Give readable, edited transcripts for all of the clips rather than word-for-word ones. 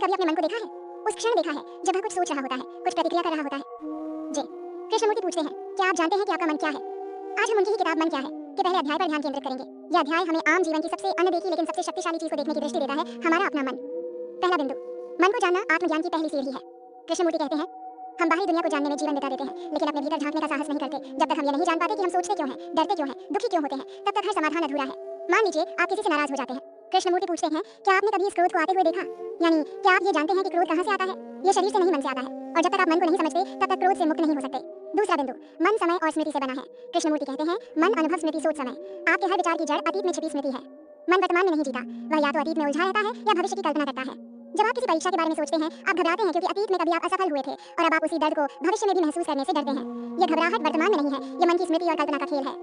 आपने कभी अपने मन को देखा है? उस क्षण देखा है जब वह कुछ सोच रहा होता है, कुछ प्रतिक्रिया कर रहा होता है। जी कृष्णमूर्ति पूछते हैं, क्या आप जानते हैं कि आपका मन क्या है? आज हम उनकी ही किताब मन क्या है के पहले अध्याय पर ध्यान केंद्रित करेंगे। यह अध्याय हमें आम जीवन की सबसे अनदेखी लेकिन सबसे शक्तिशाली चीज को देखने की दृष्टि देता है, हमारा अपना मन। पहला बिंदु, मन को जानना आत्मज्ञान की पहली सीढ़ी है। कृष्णमूर्ति कहते हैं, हम बाहरी दुनिया को जानने में जीवन बिता देते हैं, लेकिन अपने भीतर झांकने का साहस नहीं करते। जब तक हम ये नहीं जान पाते कि हम सोचते क्यों हैं, डरते क्यों हैं, दुखी क्यों होते हैं, तब तक हर समाधान अधूरा है। मान लीजिए आप किसी से नाराज हो जाते हैं। कृष्णमूर्ति पूछते हैं, क्या आपने कभी इस क्रोध को आते हुए देखा? यानी क्या आप ये जानते हैं कि क्रोध कहाँ से आता है? ये शरीर से नहीं, मन से आता है, और जब तक आप मन को नहीं समझते तब तक क्रोध से मुक्त नहीं हो सकते। दूसरा बिंदु, मन समय और स्मृति से बना है। कृष्णमूर्ति कहते हैं, मन अनुभव स्मृति सोच समय। आपके हर विचार की जड़ अतीत में छिपी स्मृति है। मन वर्तमान में नहीं जीता, वह या तो अतीत में उलझा रहता है या भविष्य की कल्पना करता है। जब आप किसी परीक्षा के बारे में सोचते हैं, आप घबराते हैं क्योंकि अतीत में कभी आप असफल हुए थे और अब आप उसी दर्द को भविष्य में भी महसूस करने से डरते हैं। यह घबराहट वर्तमान में नहीं है, यह मन की स्मृति और कल्पना का खेल है।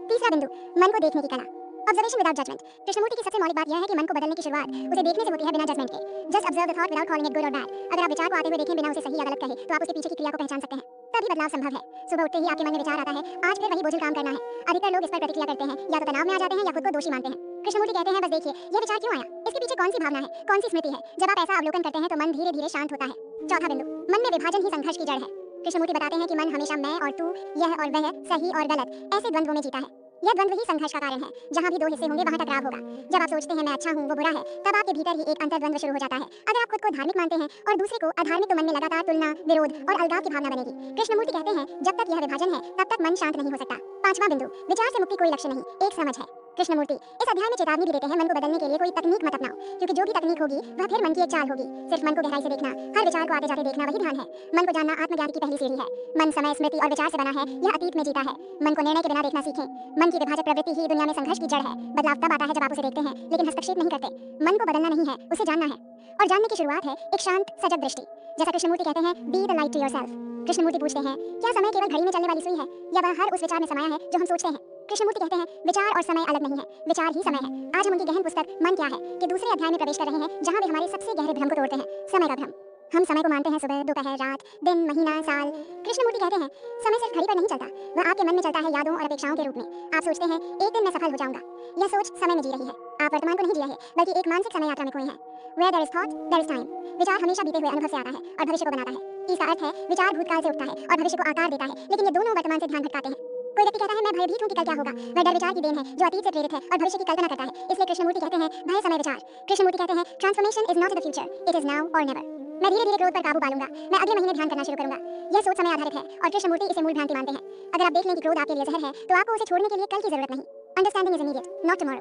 तीसरा बिंदु, मन को देखने की कला, ऑब्जर्वेशन विदाउट जजमेंट। कृष्णमूर्ति की सबसे मौलिक बात यह है कि मन को बदलने की शुरुआत उसे देखने से होती है, बिना जजमेंट के। Just observe the thought without calling it good और बैड। अगर आप विचार को आते हुए देखें बिना उसे सही या गलत कहे, तो आप उसके पीछे की क्रिया को पहचान सकते हैं। तभी बदलाव संभव है। सुबह उठते ही आपके मन में विचार आता है, आज फिर वही बोझिल काम करना है। अधिकतर लोग इस पर प्रतिक्रिया करते हैं, या तो तनाव में आ जाते हैं या खुद को दोषी मानते हैं। कृष्णमूर्ति कहते हैं, बस देखिए यह विचार क्यों आया, इसके पीछे कौन सी भावना है, कौन सी स्मृति है। जब आप ऐसा अवलोकन करते हैं तो मन धीरे धीरे शांत होता है। चौथा बिंदु, मन में विभाजन ही संघर्ष की जड़ है। कृष्णमूर्ति बताते हैं कि मन हमेशा मैं और तू, यह और वह, सही और गलत, ऐसे द्वंद्वों में जीता है। यह द्वंद्व ही संघर्ष का कारण है। जहाँ भी दो हिस्से होंगे वहाँ टकराव होगा। जब आप सोचते हैं मैं अच्छा हूँ वो बुरा है, तब आपके भीतर ही एक अंतर्द्वंद्व शुरू हो जाता है। अगर आप खुद को धार्मिक मानते हैं और दूसरे को अधार्मिक, तो मन में लगातार तुलना, विरोध और अलगाव की भावना बनेगी। कृष्णमूर्ति कहते हैं, जब तक यह विभाजन है तब तक मन शांत नहीं हो सकता। पांचवा बिंदु, विचार से मुक्ति कोई लक्ष्य नहीं, एक समझ है। कृष्णमूर्ति इस अध्याय में चेतावनी भी देते हैं, मन को बदलने के लिए कोई तकनीक मत अपनाओ, क्योंकि जो भी तकनीक होगी वह फिर मन की एक चाल होगी। सिर्फ मन को गहराई से देखना, हर विचार को आते जाते देखना, वही ध्यान है। मन को जानना आत्मज्ञान की पहली सीढ़ी है। मन समय, स्मृति और विचार से बना है, यह अतीत में जीता है। मन को निर्णय के बिना देखना सीखें। मन की विभाजक प्रवृत्ति ही दुनिया में संघर्ष की जड़ है। बदलाव तब आता है जब आप उसे देखते हैं, लेकिन हस्तक्षेप नहीं करते। मन को बदलना नहीं है, उसे जानना है, और जानने की शुरुआत है एक शांत सजग दृष्टि। जैसा कृष्णमूर्ति कहते हैं, be the light to yourself. Krishnamurti पूछते हैं, क्या समय केवल घड़ी में चलने वाली सुई है, या वह हर उस विचार में समाया है जो हम सोचते हैं? कृष्णमूर्ति कहते हैं, विचार और समय अलग नहीं है, विचार ही समय है। आज हम उनकी गहन पुस्तक मन क्या है के दूसरे अध्याय में प्रवेश कर रहे हैं, जहां वे हमारे सबसे गहरे भ्रम को तोड़ते हैं, समय का भ्रम। हम समय को मानते हैं सुबह, दोपहर, रात, दिन, महीना, साल। कृष्णमूर्ति कहते हैं, समय सिर्फ घड़ी पर नहीं चलता, वह आपके मन में चलता है, यादों और अपेक्षाओं के रूप में। आप सोचते हैं एक दिन मैं सफल हो जाऊंगा, यह सोच समय में जी रही है। आप वर्तमान को नहीं जिया है, बल्कि एक मानसिक समय यात्रा में खोए हैं। Where there is thought, there is time। विचार हमेशा बीते हुए अनुभव से आता है और भविष्य को बनाता है। इसका अर्थ है विचार भूतकाल से उठता है और भविष्य को आकार देता है, लेकिन ये दोनों वर्तमान से ध्यान भटकाते हैं। कोई व्यक्ति कहता है मैं भयभीत हूँ कि कल क्या होगा, वह डर विचार की देन है जो अतीत से प्रेरित है और भविष्य की कल्पना करता है। इसलिए कृष्णमूर्ति कहते हैं, भय समय विचार। कृष्णमूर्ति कहते हैं, transformation is not the future, it is now और नेवर। मैं धीरे धीरे क्रोध पर काबू पालूंगा, मैं अगले महीने ध्यान करना शुरू करूंगा। यह सोच समय आधारित है और कृष्णमूर्ति इसे मूल भ्रांति मानते हैं। अगर आप देख लें कि क्रोध आपके लिए जहर है, तो आपको उसे छोड़ने के लिए कल की जरूरत नहीं। Understanding is immediate, not tomorrow.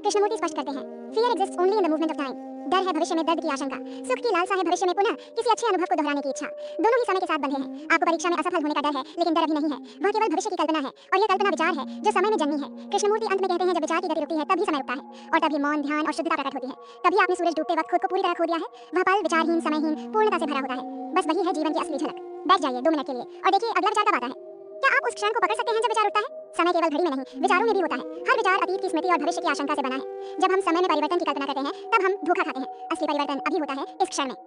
Krishnamurti स्पष्ट करते हैं, fear exists only in the movement of time. डर है भविष्य में दर्द की आशंका, सुख की लालसा है भविष्य में पुनः किसी अच्छे अनुभव को दोहराने की इच्छा। दोनों ही समय के साथ बंधे हैं। आपको परीक्षा में असफल होने का डर है, लेकिन डर अभी नहीं है, वह केवल भविष्य की कल्पना है, और यह कल्पना विचार है जो समय में जन्मी है। कृष्णमूर्ति अंत में कहते हैं, जब विचार की गति रुकती है तभी समय रुकता है, और तभी मौन, ध्यान और शुद्धता प्रकट होती है। तभी आपने सूरज डूबते वक्त खुद को पूरी तरह खो दिया है। वह पल विचारहीन, समयहीन, पूर्णता से भरा होता है। बस वही है जीवन की असली झलक। बैठ जाइए 2 मिनट के लिए और देखिए अगला विचार कब आता है। क्या आप उस क्षण को पकड़ सकते हैं जब विचार उठता है? समय केवल घड़ी में नहीं, विचारों में भी होता है। हर विचार अतीत की स्मृति और भविष्य की आशंका से बना है। जब हम समय में परिवर्तन की कल्पना करते हैं, तब हम धोखा खाते हैं। असली परिवर्तन अभी होता है इस क्षण में।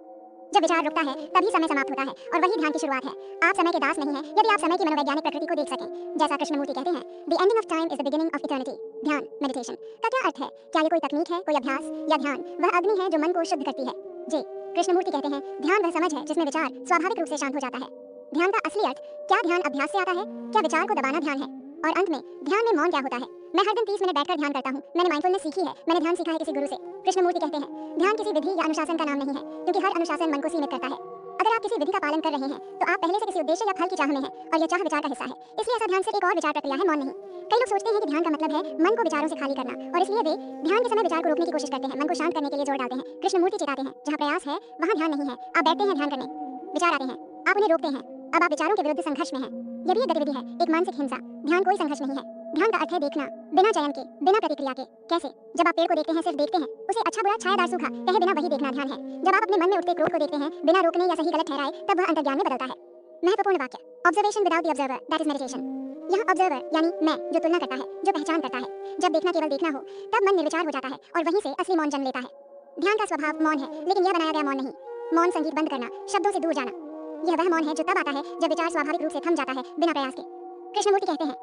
जब विचार रुकता है तभी समय समाप्त होता है, और वही ध्यान की शुरुआत है। आप समय के दास नहीं हैं, यदि आप समय की मनोवैज्ञानिक प्रकृति को देख सकें। जैसा कृष्णमूर्ति कहते हैं, the ending of time is the beginning of eternity. ध्यान, मेडिटेशन का क्या अर्थ है? क्या ये कोई तकनीक है, कोई अभ्यास, या ध्यान वह अग्नि है जो मन को शुद्ध करती है? जी कृष्णमूर्ति कहते हैं, ध्यान वह समझ है जिसमें विचार स्वाभाविक रूप से शांत हो जाता है। ध्यान का असली अर्थ, क्या ध्यान अभ्यास से आता है? क्या विचार को दबाना ध्यान है? और अंत में ध्यान में मौन क्या होता है? मैं हर दिन 30 मिनट बैठकर ध्यान करता हूँ। मैंने माइंडफुलनेस सीखी है, मैंने ध्यान सीखा है किसी गुरु से। कृष्णमूर्ति कहते हैं, ध्यान किसी विधि या अनुशासन का नाम नहीं है, क्योंकि हर अनुशासन मन को सीमित करता है। अगर आप किसी विधि का पालन कर रहे हैं, तो आप पहले से किसी उद्देश्य या फल की चाह में हैं, और यह चाह विचार का हिस्सा है। इसलिए ऐसा ध्यान सिर्फ एक और विचार प्रक्रिया है, मौन नहीं। कई लोग सोचते हैं कि ध्यान का मतलब है मन को विचारों से खाली करना, और इसलिए वे ध्यान के समय विचार को रोकने की कोशिश करते हैं, मन को शांत करने के लिए जोर डालते हैं। कृष्णमूर्ति चेताते हैं, जहाँ प्रयास है वहाँ ध्यान नहीं है। आप बैठते हैं ध्यान करने, विचार आते हैं, आप उन्हें रोकते हैं, अब आप विचारों के विरुद्ध संघर्ष में हैं। यह भी एक गतिविधि है, एक मानसिक हिंसा। ध्यान कोई संघर्ष नहीं है। ध्यान का अर्थ है देखना, बिना चयन के, बिना प्रतिक्रिया के। कैसे? जब आप पेड़ को देखते हैं, सिर्फ देखते हैं, उसे अच्छा बुरा, छायादार सूखा कहे बिना, वही देखना ध्यान है। जब आप अपने मन में उठते क्रोध को देखते हैं, बिना रोकने या सही गलत ठहराए, तब वह अंतर्ज्ञान में बदलता है। महत्वपूर्ण वाक्य, observation without the observer, that is meditation. यहाँ ऑब्जर्वर यानी मैं, जो तुलना करता है, जो पहचान करता है। जब देखना केवल देखना हो, तब मन निर्विचार हो जाता है, और वहीं से असली मौन जन्म लेता है। ध्यान का स्वभाव मौन है, लेकिन यह बनाया गया मौन नहीं। मौन संगीत बंद करना, शब्दों से दूर जाना, यह वह मौन है जो तब आता है जब विचार स्वाभाविक रूप से थम जाता है, बिना प्रयास के। कृष्णमूर्ति कहते हैं,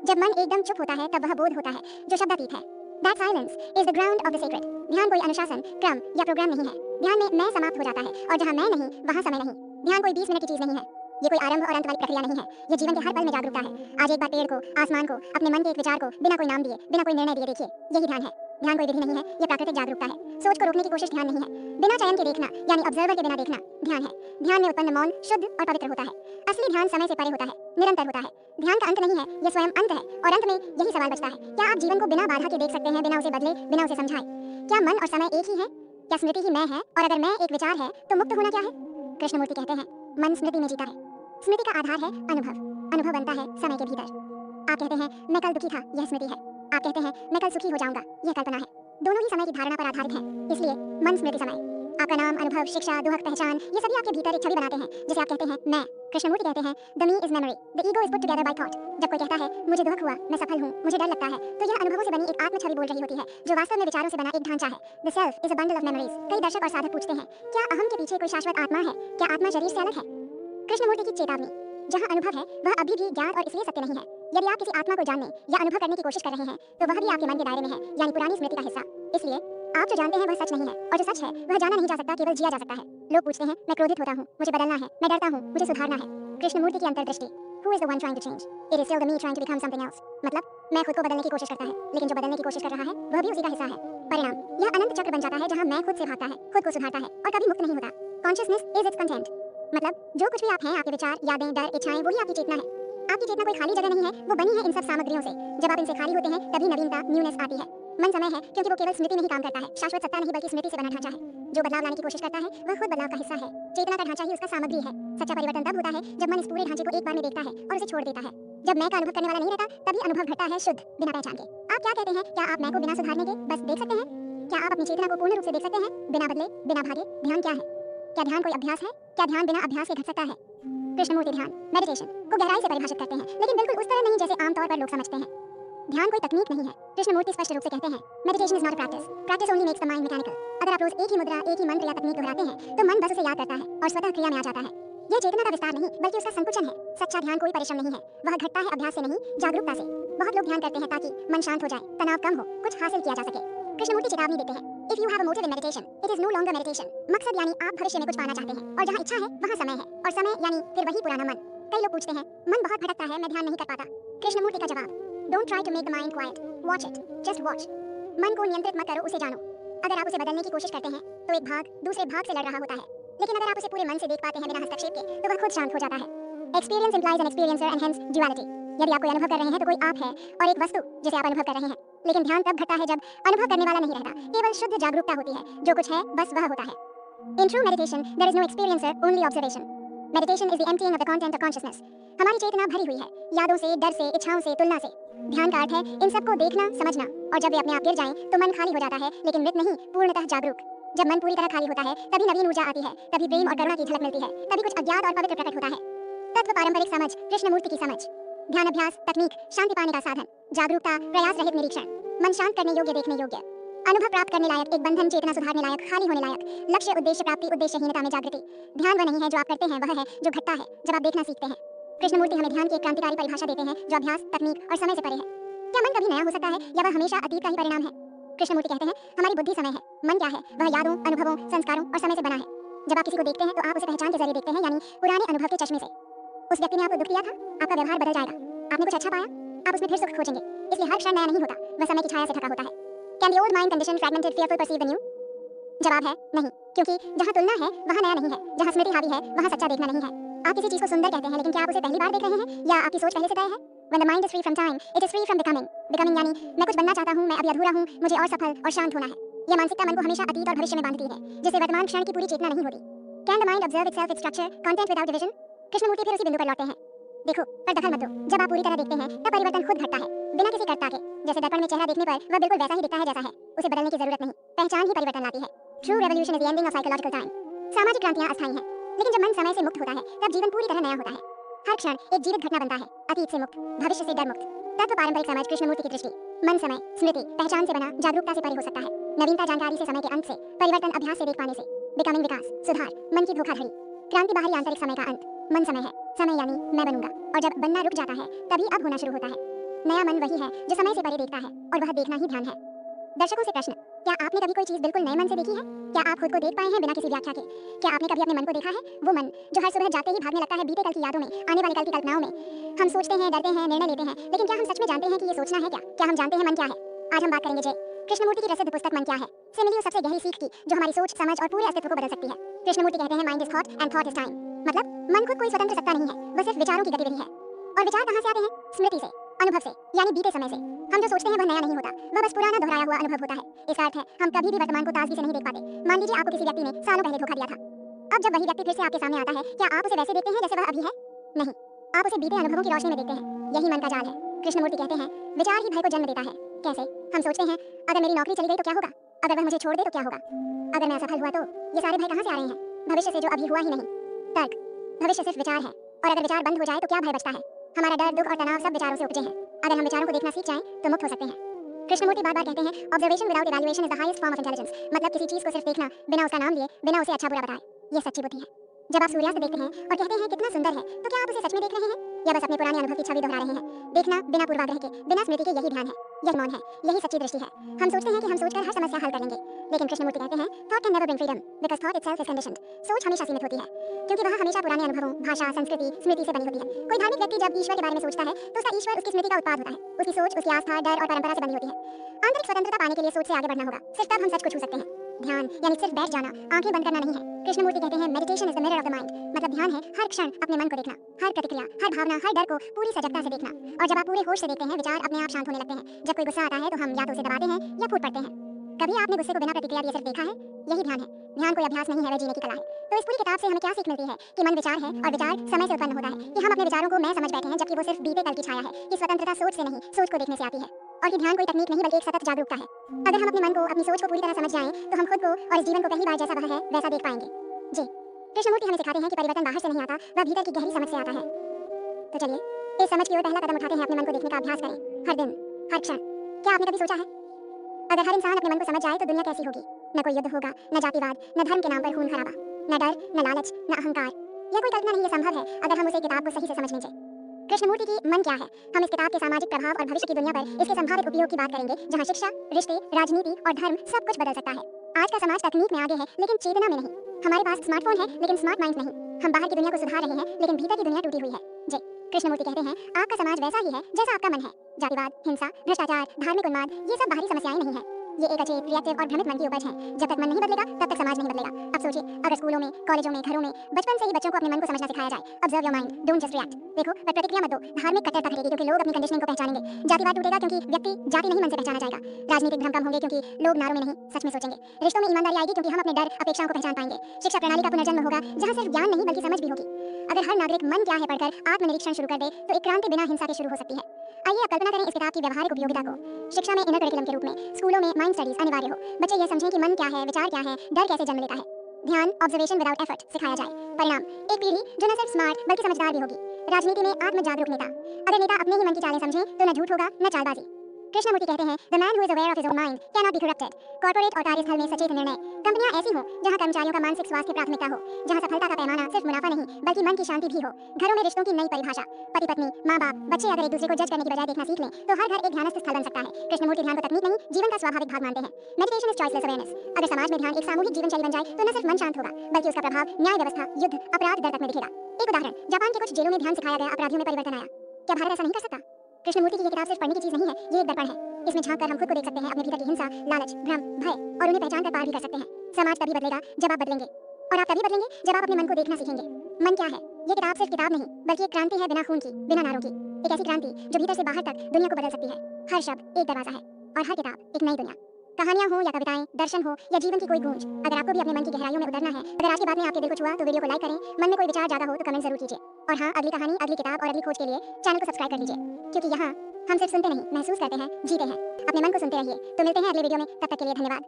जब मन एकदम चुप होता है, तब वह बोध होता है जो शब्दातीत है। That silence is the ground of the sacred. ध्यान कोई अनुशासन, क्रम या प्रोग्राम नहीं है। ध्यान में मैं समाप्त हो जाता है और जहाँ मैं नहीं वहाँ समय नहीं। ध्यान कोई 20 मिनट की चीज नहीं है। ये कोई आरंभ और अंत वाली प्रक्रिया नहीं है। ये जीवन के हर पल में जागरूकता है। आज एक बार पेड़ को, आसमान को, अपने मन के एक विचार को बिना कोई नाम दिए, बिना कोई निर्णय दिए देखिए। यही ध्यान है। ध्यान कोई विधि नहीं है, ये प्राकृतिक जागरूकता है। सोच को रोकने की कोशिश ध्यान नहीं है। बिना चयन के देखना यानी ऑब्जर्वर के बिना देखना ध्यान है। ध्यान में उत्पन्न मौन शुद्ध और पवित्र होता है। असली ध्यान समय से परे होता है, निरंतर होता है। ध्यान का अंत नहीं है, यह स्वयं अंत है। और अंत में यही सवाल बचता है, क्या आप जीवन को बिना बाधा के देख सकते हैं, बिना उसे बदले, बिना उसे समझाए? क्या मन और समय एक ही है? क्या स्मृति ही मैं है? और अगर मैं एक विचार है तो मुक्त होना क्या है? कृष्णमूर्ति कहते हैं, मन स्मृति में जीता है। स्मृति का आधार है अनुभव। अनुभव बनता है समय के भीतर। आप कहते हैं मैं कल दुखी था, यह स्मृति है। आप कहते हैं मैं कल सुखी हो जाऊंगा, यह कल्पना है। दोनों ही समय की धारणा पर आधारित हैं। इसलिए मन स्मृति समय। आपका नाम, अनुभव, शिक्षा, दुख, पहचान, ये सभी आपके भीतर एक छवि बनाते हैं जिसे आप कहते हैं मैं। कृष्णमूर्ति कहते हैं the me is memory, the ego is put together by thought. जब कोई कहता है मुझे दुख हुआ, मैं सफल हूँ, मुझे डर लगता है, तो यह अनुभवों से बनी एक आत्म छवि बोल रही होती है जो वास्तव में विचारों से बना एक ढांचा है। The self is a bundle of memories. कई दर्शक और साधक पूछते हैं क्या अहम के पीछे कोई शाश्वत आत्मा है? क्या आत्मा शरीर से अलग है? कृष्णमूर्ति की चेतावनी, जहाँ अनुभव है वह अभी भी ज्ञात और इसलिए सत्य नहीं है। यदि आप किसी आत्मा को जानने या अनुभव करने की कोशिश कर रहे हैं तो वह भी आपके मन के दायरे में है, यानी पुरानी स्मृति का हिस्सा। इसलिए आप जो जानते हैं वह सच नहीं है, और जो सच है वह जाना नहीं जा सकता, केवल जिया जा सकता है। लोग पूछते हैं मैं क्रोधित होता हूँ, मुझे बदलना है, मैं डरता हूँ, मुझे सुधारना है। कृष्णमूर्ति की अंतर्दृष्टि, Who is the one trying to change? It is still the me trying to become something else. मतलब मैं खुद को बदलने की कोशिश करता है, लेकिन जो बदलने की कोशिश कर रहा है वह भी उसी का हिस्सा है। परिणाम, यह अनंत चक्र बन जाता है जहाँ मैं खुद से भागता है, खुद को सुधारता है और कभी मुक्त नहीं होता। Consciousness is its content. मतलब जो कुछ भी आप हैं, आपके विचार, यादें, डर, इच्छाएं, वही आपकी चेतना है। आपकी चेतना कोई खाली जगह नहीं है, वो बनी है इन सब सामग्रियों से। जब आप इनसे खाली होते हैं तभी नवीनता, न्यूनेस आती है। मन समय है क्योंकि वो केवल स्मृति में ही काम करता है, शाश्वत सत्ता नहीं बल्कि स्मृति से बना ढांचा है। जो बदलाव लाने की कोशिश करता है वह खुद बदलाव का हिस्सा है। चेतना का ढांचा ही उसका सामग्री है। सच्चा परिवर्तन तब होता है जब मन इस पूरे ढांचे को एक बार में देखता है और उसे छोड़ देता है। जब मैं का अनुभव करने वाला नहीं रहता तभी अनुभव घटता है शुद्ध, बिना पहचान के। आप क्या कहते हैं? क्या आप मैं को बिना सुधारने के बस देख सकते हैं? क्या आप अपनी चेतना को पूर्ण रूप से देख सकते हैं, बिना बदले, बिना भागे? ध्यान क्या है? क्या ध्यान कोई अभ्यास है? क्या ध्यान बिना अभ्यास के घट सकता है? कृष्णमूर्ति ध्यान, मेडिटेशन को गहराई से परिभाषित करते हैं, लेकिन बिल्कुल उस तरह नहीं जैसे आमतौर पर लोग समझते हैं। ध्यान कोई तकनीक नहीं है। कृष्णमूर्ति स्पष्ट रूप से कहते हैं meditation is not a practice, practice only makes the mind mechanical. अगर आप रोज एक ही मुद्रा, एक ही मंत्र या तकनीक दोहराते हैं तो मन बस उसे याद करता है और स्वतः क्रिया में आ जाता है। यह चेतना का विस्तार नहीं बल्कि उसका संकुचन है। सच्चा ध्यान कोई परिश्रम नहीं है, वह घटता है अभ्यास से नहीं, जागरूकता से। बहुत लोग ध्यान करते हैं ताकि मन शांत हो जाए, तनाव कम हो, कुछ हासिल किया जा सके। कृष्णमूर्ति चेतावनी देते हैं if you have a motive in meditation it is no longer meditation. मकसद यानी आप भविष्य में कुछ पाना चाहते हैं और जहाँ इच्छा है वहाँ समय है, और समय यानी फिर वही पुराना मन। कई लोग पूछते हैं मन बहुत भटकता है, मैं ध्यान नहीं कर पाता। कृष्णमूर्ति का जवाब, don't try to make the mind quiet, watch it, just watch. मन को नियंत्रित मत करो, उसे जानो। अगर आप उसे बदलने की कोशिश करते हैं तो एक भाग दूसरे भाग से लड़ रहा होता है, लेकिन अगर आप उसे पूरे मन से देख पाते हैं बिना हस्तक्षेप के तो वह खुद शांत हो जाता है। Experience implies an experiencer and hence duality. यदि आप कोई अनुभव कर रहे हैं तो कोई आप है और एक वस्तु जिसे आप अनुभव कर रहे हैं। लेकिन ध्यान तब घटता है जब अनुभव करने वाला नहीं रहता, केवल शुद्ध जागरूकता होती है। जो कुछ है बस वह होता है। In true meditation, there is no experiencer, only observation. Meditation is the emptying of the content of consciousness. हमारी चेतना भरी हुई है यादों से, डर से, इच्छाओं से, तुलना से। ध्यान का अर्थ है इन सबको देखना, समझना, और जब वे अपने आप गिर जाएं तो मन खाली हो जाता है, लेकिन मृत नहीं, पूर्णतः जागरूक। जब मन पूरी तरह खाली होता है तभी नवीन ऊर्जा आती है, तभी प्रेम और करुणा की झलक मिलती है, तभी कुछ अज्ञात और पवित्र प्रकट होता है। तत्व पारंपरिक समझ, कृष्णमूर्ति की समझ, ध्यान अभ्यास, तकनीक, शांति पाने का साधन, जागरूकता, प्रयास रहित निरीक्षण, मन शांत करने योग्य, देखने योग्य, अनुभव प्राप्त करने लायक, एक बंधन, चेतना सुधारने लायक, खाली होने लायक, लक्ष्य, उद्देश्य प्राप्ति, उद्देश्यहीनता में जागृति। ध्यान वह नहीं है जो आप करते हैं, वह है जो घटता है जब आप देखना सीखते हैं। कृष्णमूर्ति हमें ध्यान की एक क्रांतिकारी परिभाषा देते हैं जो अभ्यास, तकनीक और समय से परे है। क्या मन कभी नया हो सकता है या वह हमेशा अतीत का ही परिणाम है? कृष्णमूर्ति कहते हैं हमारी बुद्धि समय है, मन क्या है? वह यादों, अनुभवों, संस्कारों और समय से बना है। जब आप किसी को देखते हैं तो आप उसे पहचान के जरिए देखते हैं, यानी पुराने अनुभव के चश्मे से। उस व्यक्ति ने आपको दुख दिया था, आपका व्यवहार बदल जाएगा। आपने कुछ अच्छा पाया, आप उसमें फिर सुख खोजेंगे। इसलिए हर क्षण नया नहीं होता, वह समय की छाया से ढका होता है। Can the old mind conditioned, fragmented, fearful perceive the new? जवाब है नहीं, क्योंकि जहाँ तुलना है वहाँ नया नहीं है, जहाँ स्मृति हावी है वहाँ सच्चा देखना नहीं है। आप किसी चीज को सुंदर कहते हैं, लेकिन क्या आप उसे पहली बार देख रहे हैं या आपकी सोच पहले से तय है? When the mind is free from time, it is free from becoming. Becoming यानी मैं कुछ बनना चाहता हूँ, मैं अभी अधूरा हूँ, मुझे और सफल और शांत होना है। यह मानसिकता मन को हमेशा अतीत और भविष्य में बांधती है, जिससे वर्तमान क्षण की पूरी चेतना नहीं होती। Can the mind observe itself, its structure, content without division? Krishnamurthy फिर उसी बिंदु पर लौटते हैं। देखो, पर दखल मत दो। जब आप पूरी तरह देखते हैं तब परिवर्तन खुद घटता है, बिना किसी कर्ता के। जैसे दर्पण में चेहरा देखने पर वह बिल्कुल वैसा ही दिखता है जैसा है, उसे बदलने की जरूरत नहीं। पहचान ही परिवर्तन लाती है। True revolution is the ending of psychological time. सामाजिक क्रांतियां अस्थायी हैं, लेकिन जब मन समय से मुक्त होता है तब जीवन पूरी तरह नया होता है। हर क्षण एक जीवित घटना बनता है, अतीत से मुक्त, भविष्य से डर मुक्त। तत्व पारंपरिक समझ, कृष्णमूर्ति की दृष्टि, मन समय, स्मृति, पहचान से बना, जागरूकता से परे हो सकता है। नवीनता जानकारी से, समय के अंत से, परिवर्तन अभ्यास से देख पाने से। बिकमिंग विकास, सुधार, मन की धोखाधड़ी, क्रांति बाहरी आंतरिक समय का अंत। मन समय है, समय यानी मैं बनूंगा, और जब बनना रुक जाता है तभी अब होना शुरू होता है। नया मन वही है जो समय से परे देखता है, और वह देखना ही ध्यान है। दर्शकों से प्रश्न, क्या आपने कभी कोई चीज़ बिल्कुल नए मन से देखी है? क्या आप खुद को देख पाए हैं बिना किसी व्याख्या के? क्या आपने कभी अपने मन को देखा है? वो मन जो हर सुबह जागते ही भागने लगता है बीते कल की यादों में, आने वाले कल की कल्पनाओं में। हम सोचते हैं, डरते हैं, निर्णय लेते हैं, लेकिन क्या हम सच में जानते हैं कि ये सोचना है क्या? क्या हम जानते हैं मन क्या है? आज हम बात करेंगे जय कृष्णमूर्ति की प्रसिद्ध पुस्तक मन क्या है से मिली उस सबसे गहरी सीख की जो हमारी सोच, समझ और पूरे अस्तित्व को बदल सकती है। कृष्णमूर्ति कहते हैं, mind is thought and thought is time. मतलब मन खुद कोई स्वतंत्र सत्ता नहीं है, वह सिर्फ विचारों की गतिविधि है। और विचार कहाँ से आते हैं? स्मृति से, अनुभव से, यानी बीते समय से। हम जो सोचते हैं वह नया नहीं होता, वह बस पुराना दोहराया हुआ अनुभव होता है। इसका अर्थ है हम कभी भी वर्तमान को ताजगी से नहीं देख पाते। मान लीजिए आपको किसी व्यक्ति ने सालों पहले धोखा दिया था। अब जब वही व्यक्ति फिर से आपके सामने आता है, क्या आप उसे वैसे देखते हैं जैसे वह अभी है? नहीं, आप उसे बीते अनुभवों की रोशनी में देखते हैं। यही मन का जाल है। कृष्णमूर्ति कहते हैं, विचार ही भय को जन्म देता है। कैसे? हम सोचते हैं, अगर मेरी नौकरी चली गई तो क्या होगा? अगर वह मुझे छोड़ दे तो क्या होगा? अगर मैं असफल हुआ तो? ये सारे भय कहाँ से आ रहे हैं? भविष्य से जो अभी हुआ ही नहीं। तर्क, भविष्य सिर्फ विचार है, और अगर विचार बंद हो जाए तो क्या भय बचता है? हमारा डर, दुख और तनाव सब विचारों से उपजे हैं। अगर हम विचारों को देखना सीख जाएं तो मुक्त हो सकते हैं। कृष्णमूर्ति बार-बार कहते हैं, observation without evaluation is the highest form of intelligence. मतलब किसी चीज को सिर्फ देखना, बिना उसका नाम लिए, बिना उसे अच्छा बुरा बताए, ये सच्ची बुद्धि है। जब आप सूर्यास्त देखते हैं और कहते हैं कितना सुंदर है, तो क्या आप उसे सच में देख रहे हैं या बस अपने पुराने अनुभव की छवि दोहरा रहे हैं? देखना बिना पूर्वाग्रह के, बिना स्मृति के, यही ध्यान है, यही मौन है, यही सच्ची दृष्टि है। हम सोचते हैं कि हम सोचकर हर समस्या हल कर लेंगे, लेकिन कृष्णमूर्ति कहते हैं, thought can never bring freedom because thought itself is conditioned. सोच हमेशा सीमित होती है, क्योंकि वह हमेशा पुराने अनुभवों, भाषा, संस्कृति, स्मृति से बनी होती है। कोई धार्मिक व्यक्ति जब ईश्वर के बारे में सोचता है, तो उसका ईश्वर उसकी स्मृति का उत्पाद होता है। उसकी सोच, उसकी आस्था, डर और परंपरा से बनी होती है। आंतरिक स्वतंत्रता पाने के लिए सोच से आगे बढ़ना होगा, सिर्फ तब हम सच को छू सकते हैं। ध्यान यानी सिर्फ बैठ जाना, आंखें बंद करना नहीं है। कृष्णमूर्ति कहते हैं, meditation is the mirror of the mind. मतलब ध्यान है हर क्षण अपने मन को देखना, हर प्रतिक्रिया, हर भावना, हर डर को पूरी सजगता से देखना। और जब आप पूरे होश से देखते हैं, विचार अपने आप शांत होने लगते हैं। जब कोई गुस्सा आता है तो हम या तो उसे दबाते हैं या फूट पड़ते हैं। कभी आपने गुस्से को बिना प्रतिक्रिया दिए सिर्फ देखा है? यही ध्यान है। ध्यान कोई अभ्यास नहीं है, वह जीने की कला है। तो इस पूरी किताब से हमें क्या सीख मिलती है? कि मन विचार है और विचार समय से उत्पन्न होता है। कि हम अपने विचारों को मैं समझ बैठे हैं, जबकि वो सिर्फ बीते कल की छाया है। कि स्वतंत्रता सोच से नहीं, सोच को देखने से आती है। और कि ध्यान कोई तकनीक नहीं बल्कि एक सतत जागरूकता है। अगर हम अपने मन को, अपनी सोच को पूरी तरह समझ जाएं, तो हम खुद को और इस जीवन को पहली बार जैसा वह है वैसा देख पाएंगे। जी, कृष्णमूर्ति हमें सिखाते हैं कि परिवर्तन बाहर से नहीं आता, वह भीतर की गहरी समझ से आता है। तो चलिए इस समझ की ओर पहला कदम उठाते हैं, अपने मन को देखने का अभ्यास करें, हर दिन, हर क्षण। क्या आपने कभी सोचा है, अगर हर इंसान अपने मन को समझ जाए तो दुनिया कैसी होगी? न कोई युद्ध होगा, न जातिवाद, न धर्म के नाम पर खून खराबा, न डर, न लालच, न अहंकार। यह कोई कल्पना नहीं, ये संभव है अगर हम उसे किताब को सही से समझ लें। कृष्णमूर्ति की मन क्या है, हम इस किताब के सामाजिक प्रभाव और भविष्य की दुनिया पर इसके संभावित उपयोग की बात करेंगे, जहां शिक्षा, रिश्ते, राजनीति और धर्म सब कुछ बदल सकता है। आज का समाज तकनीक में आगे है, लेकिन चेतना में नहीं। हमारे पास स्मार्टफोन है, लेकिन स्मार्ट माइंड नहीं। हम बाहर की दुनिया को सुधार रहे हैं, लेकिन भीतर की दुनिया टूटी हुई है। जय कृष्णमूर्ति कहते हैं, आपका समाज वैसा ही है जैसा आपका मन है। जातिवाद, हिंसा, भ्रष्टाचार, धार्मिक उन्माद, ये सब बाहरी समस्याएं नहीं है। ये एक अचेत, रिएक्टिव और भ्रमित मन की उपज है। जब तक मन नहीं बदलेगा, तब तक समाज नहीं बदलेगा। अब सोचिए, अगर स्कूलों में, कॉलेजों में, घरों में बचपन से ही बच्चों को अपने मन को समझना सिखाया जाए। Observe your mind, don't just react. देखो, पर प्रतिक्रिया मत दो। धार्मिक कट्टरता घटेगी क्योंकि लोग अपनी कंडीशनिंग को पहचानेंगे। जातिवाद टूटेगा क्योंकि व्यक्ति जाति नहीं मन से पहचाना जाएगा। राजनीतिक भ्रम कम होंगे क्योंकि लोग नारों में नहीं, सच में सोचेंगे। रिश्तों में ईमानदारी आएगी क्योंकि हम अपने डर, अपेक्षाओं को पहचान पाएंगे। शिक्षा प्रणाली का पुनर्जन्म होगा, जहां सिर्फ ज्ञान नहीं बल्कि समझ भी होगी। अगर हर नागरिक मन क्या है पढ़कर आत्मनिरीक्षण शुरू कर दे, तो एक क्रांति बिना हिंसा के शुरू हो सकती है। आइए अब कल्पना करें इस किताब की व्यवहारिक उपयोगिता को। शिक्षा में इनर करिकुलम के रूप में स्कूलों में माइंड स्टडीज अनिवार्य हो। बच्चे यह समझें कि मन क्या है, विचार क्या है, डर कैसे जन्म लेता है। ध्यान, ऑब्जर्वेशन विदाउट एफर्ट सिखाया जाए। परिणाम, एक पीढ़ी जो न सिर्फ स्मार्ट बल्कि समझदार भी होगी। राजनीति में आत्म जागरूक नेता। अगर नेता अपने ही मन की चालें समझे तो न झूठ होगा, न चालबाजी। कृष्णमूर्ति कहते हैं, the man who is aware of his own mind can not be corrupted. Corporate और कार्यस्थल में सचेत निर्णय। कंपनियां ऐसी हों जहां कर्मचारियों का मानसिक स्वास्थ्य प्राथमिकता हो, जहां सफलता का पैमाना सिर्फ मुनाफा नहीं बल्कि मन की शांति भी हो। घरों में रिश्तों की नई परिभाषा। पति पत्नी, माँ बाप, बच्चे अगर एक दूसरे को जज करने की बजाय देखना सीख लें, तो हर घर एक ध्यानस्थ स्थल बन सकता है। कृष्णमूर्ति ध्यान को तकनीक नहीं, जीवन का स्वाभाविक भाग मानते हैं। Meditation is choiceless awareness. अगर समाज में ध्यान एक सामूहिक जीवन शैली बन जाए तो न सिर्फ मन शांत होगा, बल्कि उसका प्रभाव न्याय व्यवस्था, युद्ध, अपराध दर तक में दिखेगा। एक उदाहरण, जापान के कुछ जेलों में ध्यान सिखाया गया, अपराधियों में परिवर्तन आया। क्या भारत ऐसा नहीं कर सकता? कृष्णमूर्ति की ये किताब सिर्फ पढ़ने की चीज नहीं है, ये एक दर्पण है। इसमें झांककर हम खुद को देख सकते हैं, अपने भीतर की हिंसा, लालच, भ्रम, भय और उन्हें पहचान कर पार भी कर सकते हैं। समाज तभी बदलेगा जब आप बदलेंगे, और आप तभी बदलेंगे जब आप अपने मन को देखना सीखेंगे। मन क्या है? ये किताब सिर्फ किताब नहीं बल्कि एक क्रांति है, बिना खून की, बिना नारों की। एक ऐसी क्रांति जो भीतर से बाहर तक दुनिया को बदल सकती है। हर शब्द एक दरवाजा है और हर किताब एक नई दुनिया। कहानियां हो या कविताएं, दर्शन हो या जीवन की कोई गूंज, अगर आपको भी अपने मन की गहराइयों में उतरना है, अगर आज की बात ने आपके दिल को छुआ तो वीडियो को लाइक करें। मन में कोई विचार जागा हो तो कमेंट जरूर कीजिए। और हाँ, अगली कहानी, अगली किताब और अगली खोज के लिए चैनल को सब्सक्राइब कर लीजिए, क्योंकि यहाँ हम सिर्फ सुनते नहीं, महसूस करते हैं, जीते हैं। अपने मन को सुनते रहिए। तो मिलते हैं अगले वीडियो में, तब तक के लिए धन्यवाद।